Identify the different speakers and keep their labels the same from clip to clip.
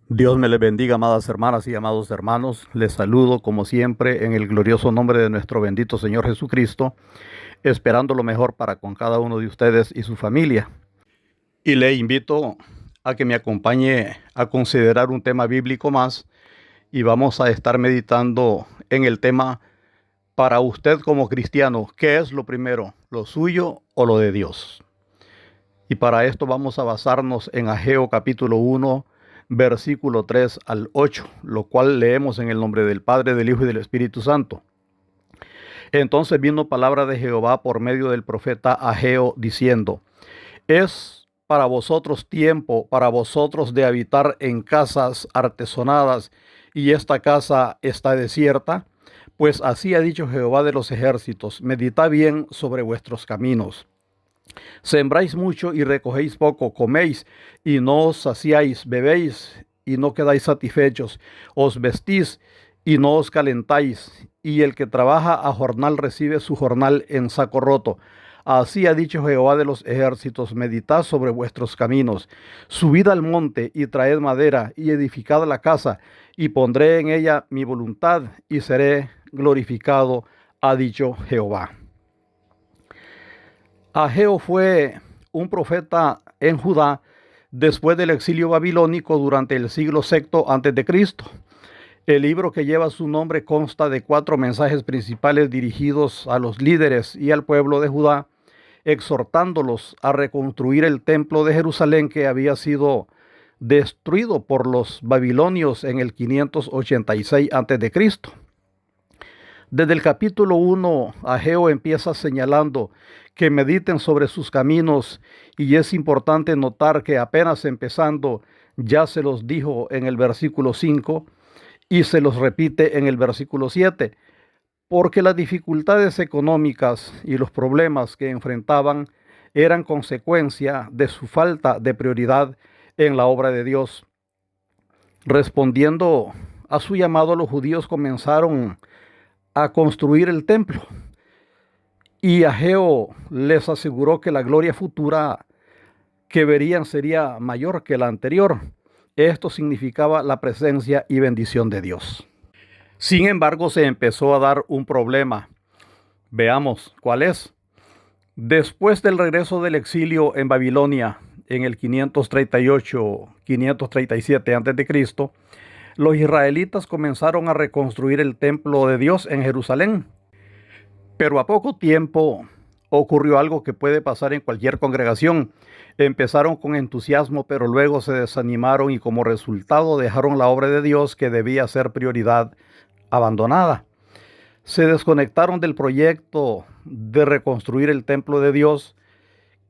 Speaker 1: Dios me les bendiga, amadas hermanas y amados hermanos. Les saludo como siempre en el glorioso nombre de nuestro bendito Señor Jesucristo, esperando lo mejor para con cada uno de ustedes y su familia. Y le invito a que me acompañe a considerar un tema bíblico más y vamos a estar meditando en el tema para usted como cristiano, ¿qué es lo primero, lo suyo o lo de Dios? Y para esto vamos a basarnos en Ageo capítulo 1, versículo 3 al 8, lo cual leemos en el nombre del Padre, del Hijo y del Espíritu Santo. Entonces vino palabra de Jehová por medio del profeta Ageo, diciendo: Es para vosotros tiempo, para vosotros de habitar en casas artesonadas, y esta casa está desierta. Pues así ha dicho Jehová de los ejércitos: meditad bien sobre vuestros caminos. Sembráis mucho y recogéis poco, coméis y no os saciáis, bebéis y no quedáis satisfechos, os vestís y no os calentáis, y el que trabaja a jornal recibe su jornal en saco roto. Así ha dicho Jehová de los ejércitos: meditad sobre vuestros caminos, subid al monte y traed madera y edificad la casa, y pondré en ella mi voluntad y seré glorificado, ha dicho Jehová. Ageo fue un profeta en Judá después del exilio babilónico durante el siglo VI a.C. El libro que lleva su nombre consta de 4 mensajes principales dirigidos a los líderes y al pueblo de Judá, exhortándolos a reconstruir el templo de Jerusalén que había sido destruido por los babilonios en el 586 a.C. Desde el capítulo 1, Ageo empieza señalando que mediten sobre sus caminos, y es importante notar que apenas empezando ya se los dijo en el versículo 5 y se los repite en el versículo 7, porque las dificultades económicas y los problemas que enfrentaban eran consecuencia de su falta de prioridad en la obra de Dios. Respondiendo a su llamado, los judíos comenzaron a construir el templo. Y Ageo les aseguró que la gloria futura que verían sería mayor que la anterior. Esto significaba la presencia y bendición de Dios. Sin embargo, se empezó a dar un problema. Veamos cuál es. Después del regreso del exilio en Babilonia en el 538-537 a.C., los israelitas comenzaron a reconstruir el templo de Dios en Jerusalén. Pero a poco tiempo ocurrió algo que puede pasar en cualquier congregación. Empezaron con entusiasmo, pero luego se desanimaron y como resultado dejaron la obra de Dios, que debía ser prioridad, abandonada. Se desconectaron del proyecto de reconstruir el templo de Dios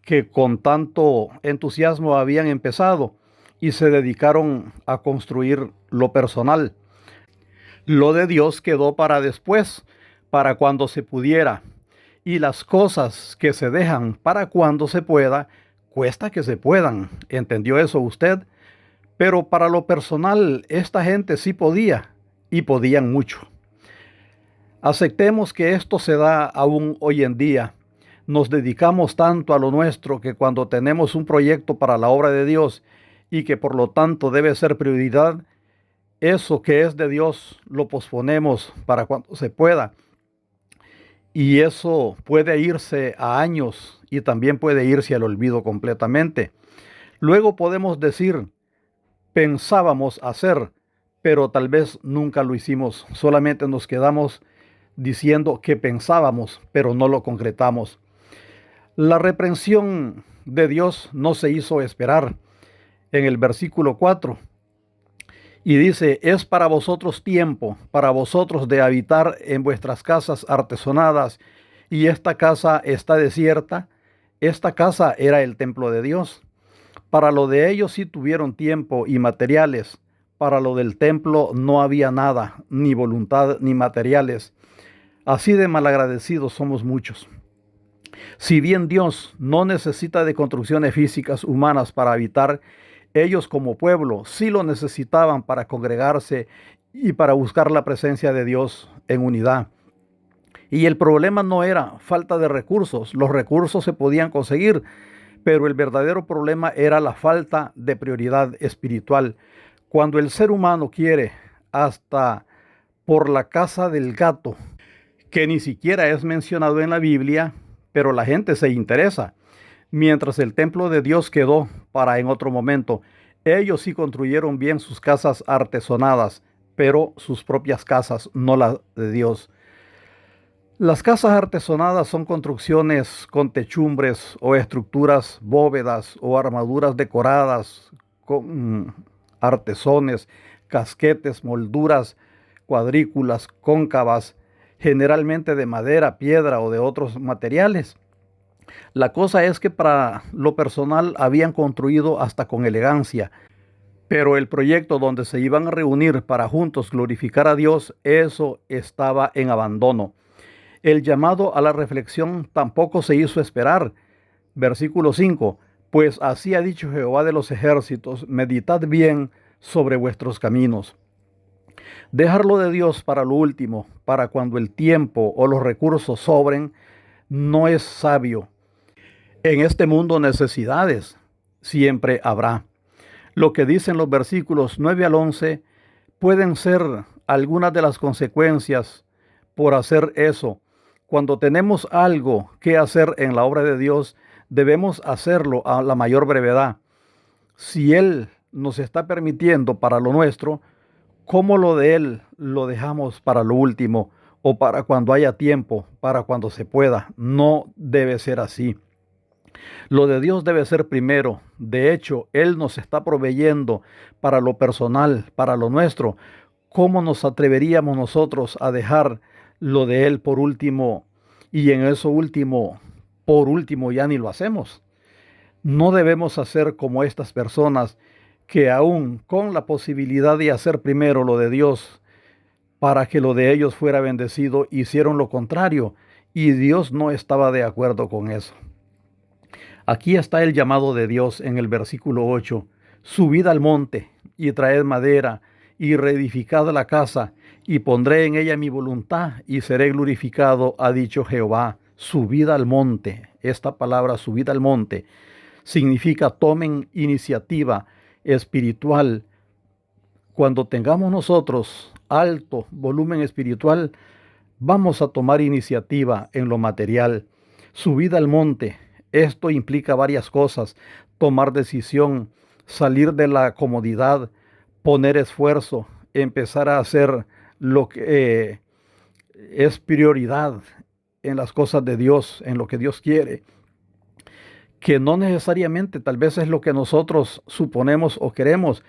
Speaker 1: que con tanto entusiasmo habían empezado, y se dedicaron a construir lo personal. Lo de Dios quedó para después, para cuando se pudiera. Y las cosas que se dejan para cuando se pueda, cuesta que se puedan. ¿Entendió eso usted? Pero para lo personal, esta gente sí podía, y podían mucho. Aceptemos que esto se da aún hoy en día. Nos dedicamos tanto a lo nuestro que cuando tenemos un proyecto para la obra de Dios y que por lo tanto debe ser prioridad, eso que es de Dios lo posponemos para cuando se pueda. Y eso puede irse a años y también puede irse al olvido completamente. Luego podemos decir: pensábamos hacer, pero tal vez nunca lo hicimos. Solamente nos quedamos diciendo que pensábamos, pero no lo concretamos. La reprensión de Dios no se hizo esperar. En el versículo 4, y dice: es para vosotros tiempo, para vosotros de habitar en vuestras casas artesonadas, y esta casa está desierta. Esta casa era el templo de Dios. Para lo de ellos sí tuvieron tiempo y materiales. Para lo del templo no había nada, ni voluntad ni materiales. Así de malagradecidos somos muchos. Si bien Dios no necesita de construcciones físicas humanas para habitar, ellos como pueblo sí lo necesitaban para congregarse y para buscar la presencia de Dios en unidad. Y el problema no era falta de recursos, los recursos se podían conseguir, pero el verdadero problema era la falta de prioridad espiritual. Cuando el ser humano quiere hasta por la casa del gato, que ni siquiera es mencionado en la Biblia, pero la gente se interesa. Mientras el templo de Dios quedó para en otro momento. Ellos sí construyeron bien sus casas artesonadas, pero sus propias casas, no las de Dios. Las casas artesonadas son construcciones con techumbres o estructuras, bóvedas o armaduras decoradas con artesones, casquetes, molduras, cuadrículas, cóncavas, generalmente de madera, piedra o de otros materiales. La cosa es que para lo personal habían construido hasta con elegancia, pero el proyecto donde se iban a reunir para juntos glorificar a Dios, eso estaba en abandono. El llamado a la reflexión tampoco se hizo esperar. Versículo 5. Pues así ha dicho Jehová de los ejércitos, meditad bien sobre vuestros caminos. Dejarlo de Dios para lo último, para cuando el tiempo o los recursos sobren, no es sabio. En este mundo necesidades siempre habrá. Lo que dicen los versículos 9 al 11 pueden ser algunas de las consecuencias por hacer eso. Cuando tenemos algo que hacer en la obra de Dios, debemos hacerlo a la mayor brevedad. Si Él nos está permitiendo para lo nuestro, ¿cómo lo de Él lo dejamos para lo último o para cuando haya tiempo, para cuando se pueda? No debe ser así. Lo de Dios debe ser primero. De hecho, Él nos está proveyendo para lo personal, para lo nuestro. ¿Cómo nos atreveríamos nosotros a dejar lo de Él por último? Y en eso último, por último, ya ni lo hacemos. No debemos hacer como estas personas que aún con la posibilidad de hacer primero lo de Dios para que lo de ellos fuera bendecido, hicieron lo contrario. Y Dios no estaba de acuerdo con eso. Aquí está el llamado de Dios en el versículo 8. Subid al monte y traed madera y reedificad la casa y pondré en ella mi voluntad y seré glorificado, ha dicho Jehová. Subid al monte. Esta palabra subid al monte significa tomen iniciativa espiritual. Cuando tengamos nosotros alto volumen espiritual, vamos a tomar iniciativa en lo material. Subid al monte. Esto implica varias cosas: tomar decisión, salir de la comodidad, poner esfuerzo, empezar a hacer lo que es prioridad en las cosas de Dios, en lo que Dios quiere, que no necesariamente tal vez es lo que nosotros suponemos o queremos,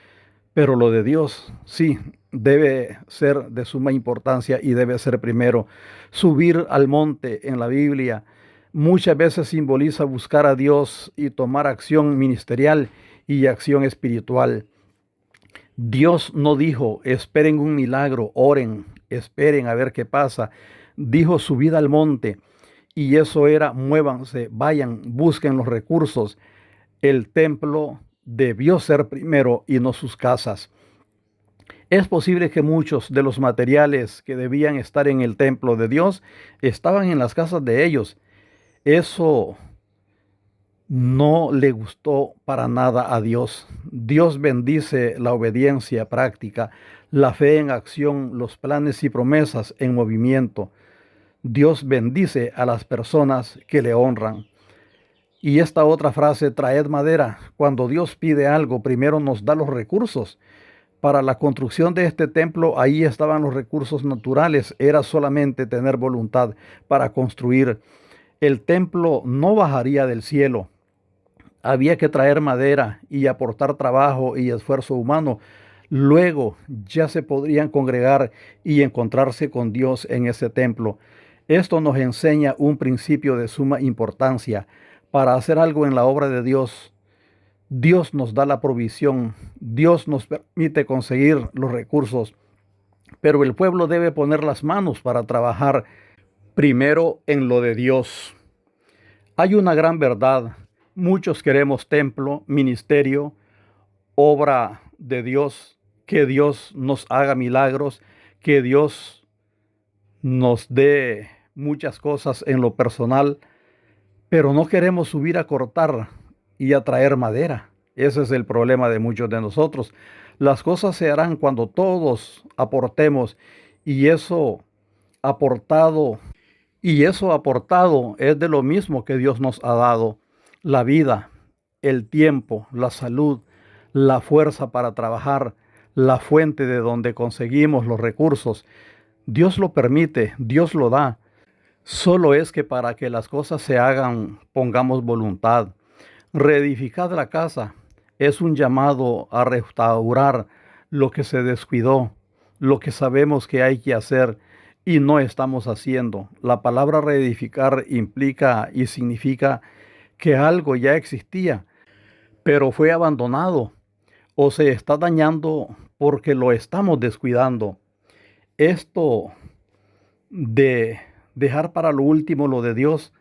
Speaker 1: pero lo de Dios sí debe ser de suma importancia y debe ser primero. Subir al monte en la Biblia muchas veces simboliza buscar a Dios y tomar acción ministerial y acción espiritual. Dios no dijo, esperen un milagro, oren, esperen a ver qué pasa. Dijo, subid al monte. Y eso era, muévanse, vayan, busquen los recursos. El templo debió ser primero y no sus casas. Es posible que muchos de los materiales que debían estar en el templo de Dios estaban en las casas de ellos. Eso no le gustó para nada a Dios. Dios bendice la obediencia práctica, la fe en acción, los planes y promesas en movimiento. Dios bendice a las personas que le honran. Y esta otra frase, traed madera, cuando Dios pide algo, primero nos da los recursos. Para la construcción de este templo, ahí estaban los recursos naturales, era solamente tener voluntad para construir. El templo no bajaría del cielo. Había que traer madera y aportar trabajo y esfuerzo humano. Luego ya se podrían congregar y encontrarse con Dios en ese templo. Esto nos enseña un principio de suma importancia. Para hacer algo en la obra de Dios, Dios nos da la provisión, Dios nos permite conseguir los recursos, pero el pueblo debe poner las manos para trabajar primero en lo de Dios. Hay una gran verdad. Muchos queremos templo, ministerio, obra de Dios, que Dios nos haga milagros, que Dios nos dé muchas cosas en lo personal, pero no queremos subir a cortar y a traer madera. Ese es el problema de muchos de nosotros. Las cosas se harán cuando todos aportemos y aportado, eso aportado es de lo mismo que Dios nos ha dado: la vida, el tiempo, la salud, la fuerza para trabajar, la fuente de donde conseguimos los recursos. Dios lo permite, Dios lo da. Solo es que para que las cosas se hagan, pongamos voluntad. Reedificad la casa es un llamado a restaurar lo que se descuidó, lo que sabemos que hay que hacer y no estamos haciendo. La palabra reedificar implica y significa que algo ya existía, pero fue abandonado o se está dañando porque lo estamos descuidando. Esto de dejar para lo último lo de Dios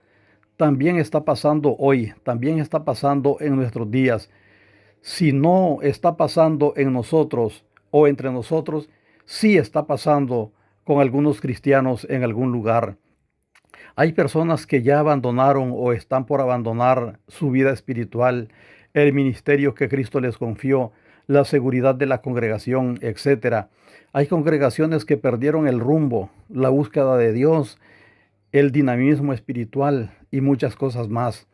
Speaker 1: también está pasando hoy, también está pasando en nuestros días. Si no está pasando en nosotros o entre nosotros, sí está pasando con algunos cristianos en algún lugar. Hay personas que ya abandonaron o están por abandonar su vida espiritual, el ministerio que Cristo les confió, la seguridad de la congregación, etcétera. Hay congregaciones que perdieron el rumbo, la búsqueda de Dios, el dinamismo espiritual y muchas cosas más.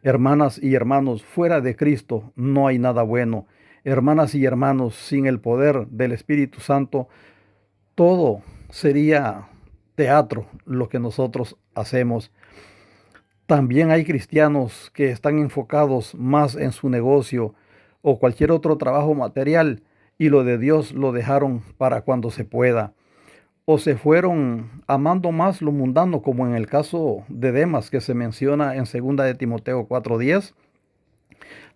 Speaker 1: Hermanas y hermanos, fuera de Cristo no hay nada bueno. Hermanas y hermanos, sin el poder del Espíritu Santo, todo sería teatro lo que nosotros hacemos. También hay cristianos que están enfocados más en su negocio o cualquier otro trabajo material y lo de Dios lo dejaron para cuando se pueda. O se fueron amando más lo mundano, como en el caso de Demas que se menciona en 2 de Timoteo 4:10.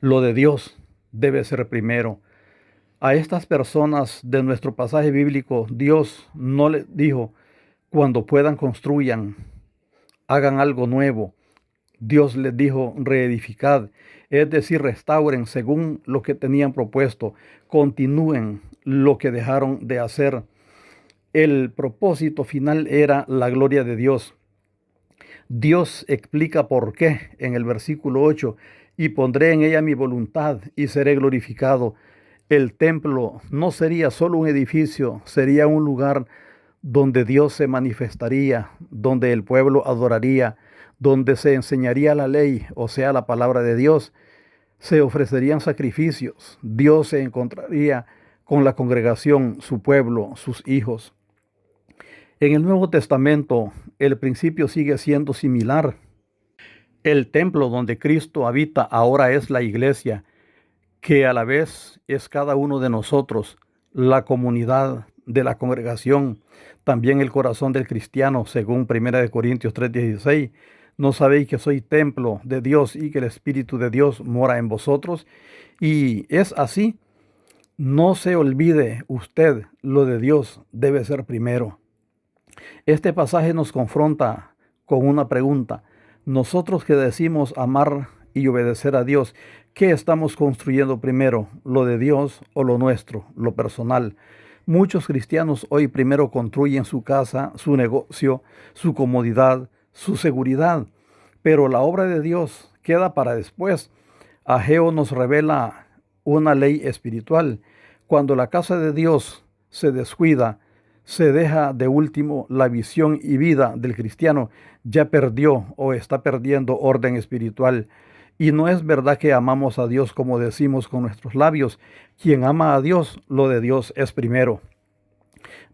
Speaker 1: Lo de Dios debe ser primero. A estas personas de nuestro pasaje bíblico, Dios no les dijo: cuando puedan construyan, hagan algo nuevo. Dios les dijo: reedificad, es decir, restauren según lo que tenían propuesto, continúen lo que dejaron de hacer. El propósito final era la gloria de Dios. Dios explica por qué en el versículo 8: y pondré en ella mi voluntad y seré glorificado. El templo no sería solo un edificio, sería un lugar donde Dios se manifestaría, donde el pueblo adoraría, donde se enseñaría la ley, o sea, la palabra de Dios. Se ofrecerían sacrificios. Dios se encontraría con la congregación, su pueblo, sus hijos. En el Nuevo Testamento, el principio sigue siendo similar. El templo donde Cristo habita ahora es la iglesia, que a la vez es cada uno de nosotros, la comunidad de la congregación, también el corazón del cristiano, según 1 Corintios 3:16. ¿No sabéis que soy templo de Dios y que el Espíritu de Dios mora en vosotros? Y es así. No se olvide usted, lo de Dios debe ser primero. Este pasaje nos confronta con una pregunta. Nosotros que decimos amar y obedecer a Dios, ¿qué estamos construyendo primero? ¿Lo de Dios o lo nuestro, lo personal? Muchos cristianos hoy primero construyen su casa, su negocio, su comodidad, su seguridad, pero la obra de Dios queda para después. Ageo nos revela una ley espiritual. Cuando la casa de Dios se descuida, se deja de último, la visión y vida del cristiano ya perdió o está perdiendo orden espiritual. Y no es verdad que amamos a Dios como decimos con nuestros labios. Quien ama a Dios, lo de Dios es primero.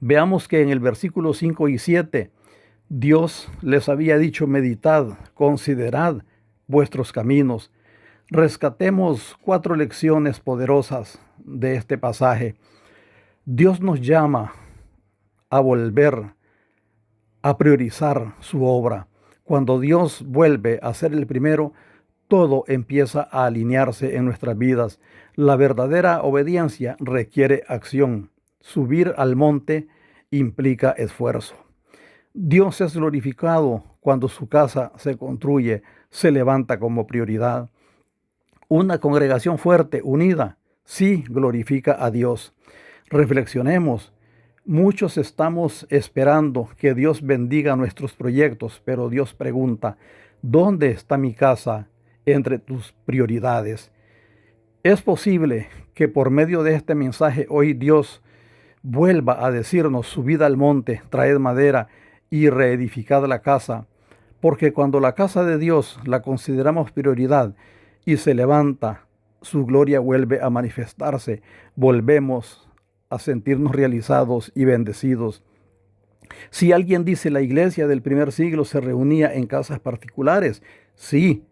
Speaker 1: Veamos que en el versículo 5 y 7, Dios les había dicho: meditad, considerad vuestros caminos. Rescatemos 4 lecciones poderosas de este pasaje. Dios nos llama a volver a priorizar su obra. Cuando Dios vuelve a ser el primero, todo empieza a alinearse en nuestras vidas. La verdadera obediencia requiere acción. Subir al monte implica esfuerzo. Dios es glorificado cuando su casa se construye, se levanta como prioridad. Una congregación fuerte, unida, sí glorifica a Dios. Reflexionemos. Muchos estamos esperando que Dios bendiga nuestros proyectos, pero Dios pregunta: ¿dónde está mi casa entre tus prioridades? Es posible que por medio de este mensaje hoy Dios vuelva a decirnos: subid al monte, traed madera y reedificad la casa, porque cuando la casa de Dios la consideramos prioridad y se levanta, su gloria vuelve a manifestarse, volvemos a sentirnos realizados y bendecidos. Si alguien dice la iglesia del primer siglo se reunía en casas particulares, sí,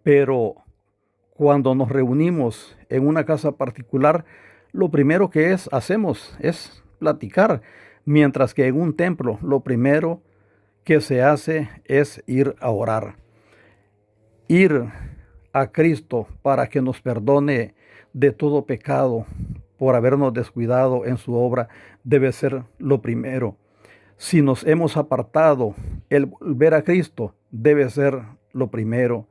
Speaker 1: pero cuando nos reunimos en una casa particular, lo primero que hacemos es platicar, mientras que en un templo lo primero que se hace es ir a orar. Ir a Cristo para que nos perdone de todo pecado por habernos descuidado en su obra debe ser lo primero. Si nos hemos apartado, el volver a Cristo debe ser lo primero.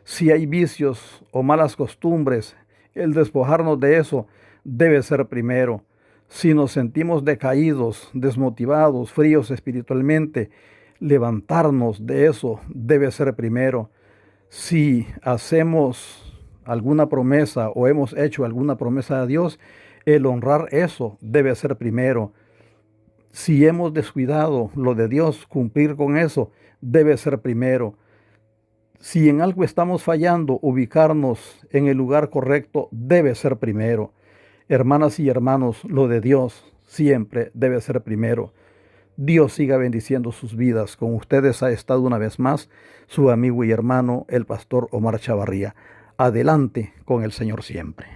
Speaker 1: Si hay vicios o malas costumbres, el despojarnos de eso debe ser primero. Si nos sentimos decaídos, desmotivados, fríos espiritualmente, levantarnos de eso debe ser primero. Si hacemos alguna promesa o hemos hecho alguna promesa a Dios, el honrar eso debe ser primero. Si hemos descuidado lo de Dios, cumplir con eso debe ser primero. Si en algo estamos fallando, ubicarnos en el lugar correcto debe ser primero. Hermanas y hermanos, lo de Dios siempre debe ser primero. Dios siga bendiciendo sus vidas. Con ustedes ha estado una vez más su amigo y hermano, el pastor Omar Chavarría. Adelante con el Señor siempre.